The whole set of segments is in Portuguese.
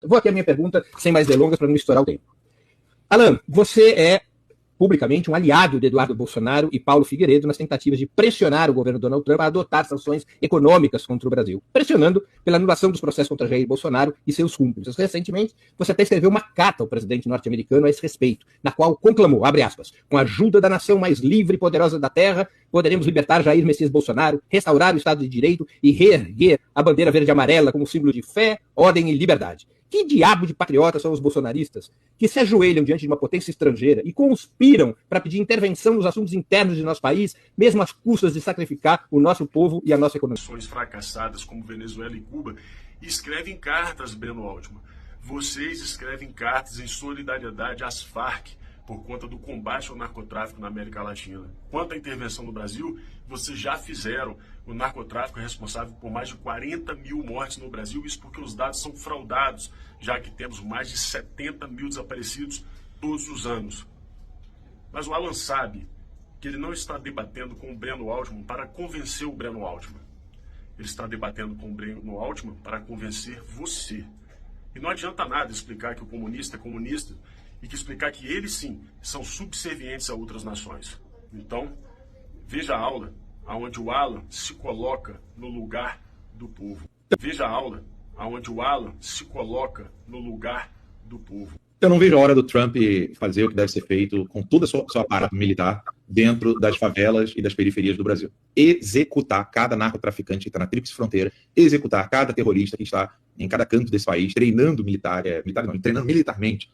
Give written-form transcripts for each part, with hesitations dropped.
Vou aqui a minha pergunta, sem mais delongas, para não estourar o tempo. Alan, você é publicamente um aliado de Eduardo Bolsonaro e Paulo Figueiredo nas tentativas de pressionar o governo Donald Trump a adotar sanções econômicas contra o Brasil, pressionando pela anulação dos processos contra Jair Bolsonaro e seus cúmplices. Recentemente, você até escreveu uma carta ao presidente norte-americano a esse respeito, na qual conclamou, abre aspas, com a ajuda da nação mais livre e poderosa da Terra, poderemos libertar Jair Messias Bolsonaro, restaurar o Estado de Direito e reerguer a bandeira verde e amarela como símbolo de fé, ordem e liberdade. Que diabo de patriotas são os bolsonaristas que se ajoelham diante de uma potência estrangeira e conspiram para pedir intervenção nos assuntos internos de nosso país, mesmo às custas de sacrificar o nosso povo e a nossa economia? Fracassadas como Venezuela e Cuba, e escrevem cartas, Breno Altman. Vocês escrevem cartas em solidariedade às Farc por conta do combate ao narcotráfico na América Latina. Quanto à intervenção no Brasil, vocês já fizeram. O narcotráfico é responsável por mais de 40 mil mortes no Brasil, isso porque os dados são fraudados, já que temos mais de 70 mil desaparecidos todos os anos. Mas o Alan sabe que ele não está debatendo com o Breno Altman para convencer o Breno Altman. Ele está debatendo com o Breno Altman para convencer você. E não adianta nada explicar que o comunista é comunista e que explicar que eles, sim, são subservientes a outras nações. Então, veja a aula onde o Alan se coloca no lugar do povo. Veja a aula onde o Alan se coloca no lugar do povo. Eu não vejo a hora do Trump fazer o que deve ser feito com todo o seu aparato militar dentro das favelas e das periferias do Brasil. Executar cada narcotraficante que está na tríplice fronteira, executar cada terrorista que está em cada canto desse país, treinando treinando militarmente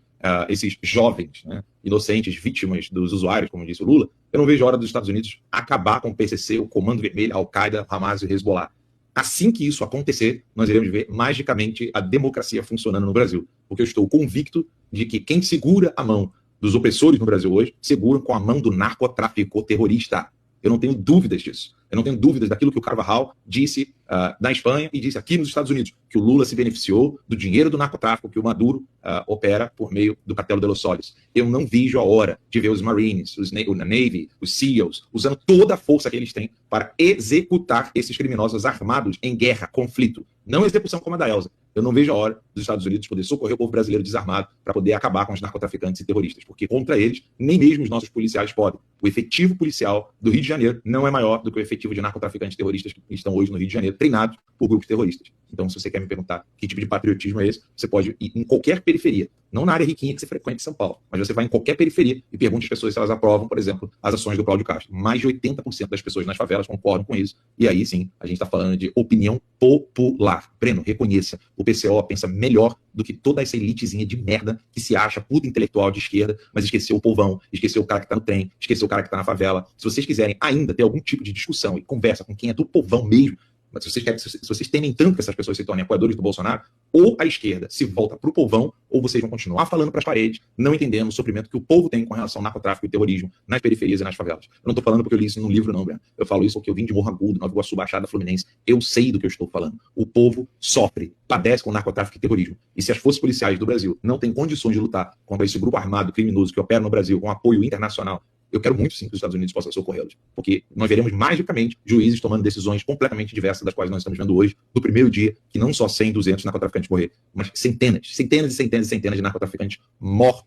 esses jovens, né, inocentes, vítimas dos usuários, como disse o Lula. Eu não vejo a hora dos Estados Unidos acabar com o PCC, o Comando Vermelho, Al-Qaeda, Hamas e Hezbollah. Assim que isso acontecer, nós iremos ver magicamente a democracia funcionando no Brasil. Porque eu estou convicto de que quem segura a mão dos opressores no Brasil hoje, seguram com a mão do narcotráfico terrorista. Eu não tenho dúvidas disso. Eu não tenho dúvidas daquilo que o Carvajal disse na Espanha e disse aqui nos Estados Unidos, que o Lula se beneficiou do dinheiro do narcotráfico que o Maduro opera por meio do cartel de Los Soles. Eu não vejo a hora de ver os Marines, o Navy, os SEALs, usando toda a força que eles têm para executar esses criminosos armados em guerra, conflito. Não execução como a da Elza. Eu não vejo a hora dos Estados Unidos poder socorrer o povo brasileiro desarmado para poder acabar com os narcotraficantes e terroristas, porque contra eles, nem mesmo os nossos policiais podem. O efetivo policial do Rio de Janeiro não é maior do que o efetivo de narcotraficantes e terroristas que estão hoje no Rio de Janeiro, treinados por grupos terroristas. Então, se você quer me perguntar que tipo de patriotismo é esse, você pode ir em qualquer periferia, não na área riquinha que você frequenta em São Paulo, mas você vai em qualquer periferia e pergunta às pessoas se elas aprovam, por exemplo, as ações do Cláudio Castro. Mais de 80% das pessoas nas favelas concordam com isso. E aí, sim, a gente está falando de opinião popular. Breno, reconheça, o PCO pensa melhor do que toda essa elitezinha de merda que se acha puta intelectual de esquerda, mas esqueceu o povão, esqueceu o cara que tá no trem, esqueceu o cara que tá na favela. Se vocês quiserem ainda ter algum tipo de discussão e conversa com quem é do povão mesmo, mas se vocês temem tanto que essas pessoas se tornem apoiadores do Bolsonaro, ou a esquerda se volta pro povão, ou vocês vão continuar falando para as paredes, não entendendo o sofrimento que o povo tem com relação ao narcotráfico e terrorismo nas periferias e nas favelas. Eu não estou falando porque eu li isso num livro, não, Breno. Eu falo isso porque eu vim de Morro Agudo, Nova Iguaçu, Baixada Fluminense. Eu sei do que eu estou falando. O povo sofre, padece com narcotráfico e terrorismo. E se as forças policiais do Brasil não têm condições de lutar contra esse grupo armado criminoso que opera no Brasil com apoio internacional, eu quero muito sim que os Estados Unidos possam socorrê-los, porque nós veremos magicamente juízes tomando decisões completamente diversas das quais nós estamos vendo hoje, no primeiro dia, que não só 100, 200 narcotraficantes morrer, mas centenas de narcotraficantes mortos.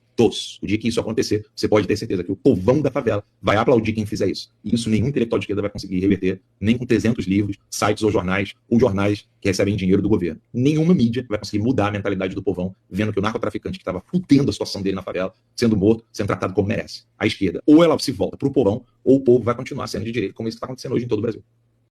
O dia que isso acontecer, você pode ter certeza que o povão da favela vai aplaudir quem fizer isso. E isso nenhum intelectual de esquerda vai conseguir reverter, nem com 300 livros, sites ou jornais que recebem dinheiro do governo. Nenhuma mídia vai conseguir mudar a mentalidade do povão, vendo que o narcotraficante que estava fudendo a situação dele na favela, sendo morto, sendo tratado como merece. A esquerda, ou ela se volta para o povão, ou o povo vai continuar sendo de direito, como isso está acontecendo hoje em todo o Brasil.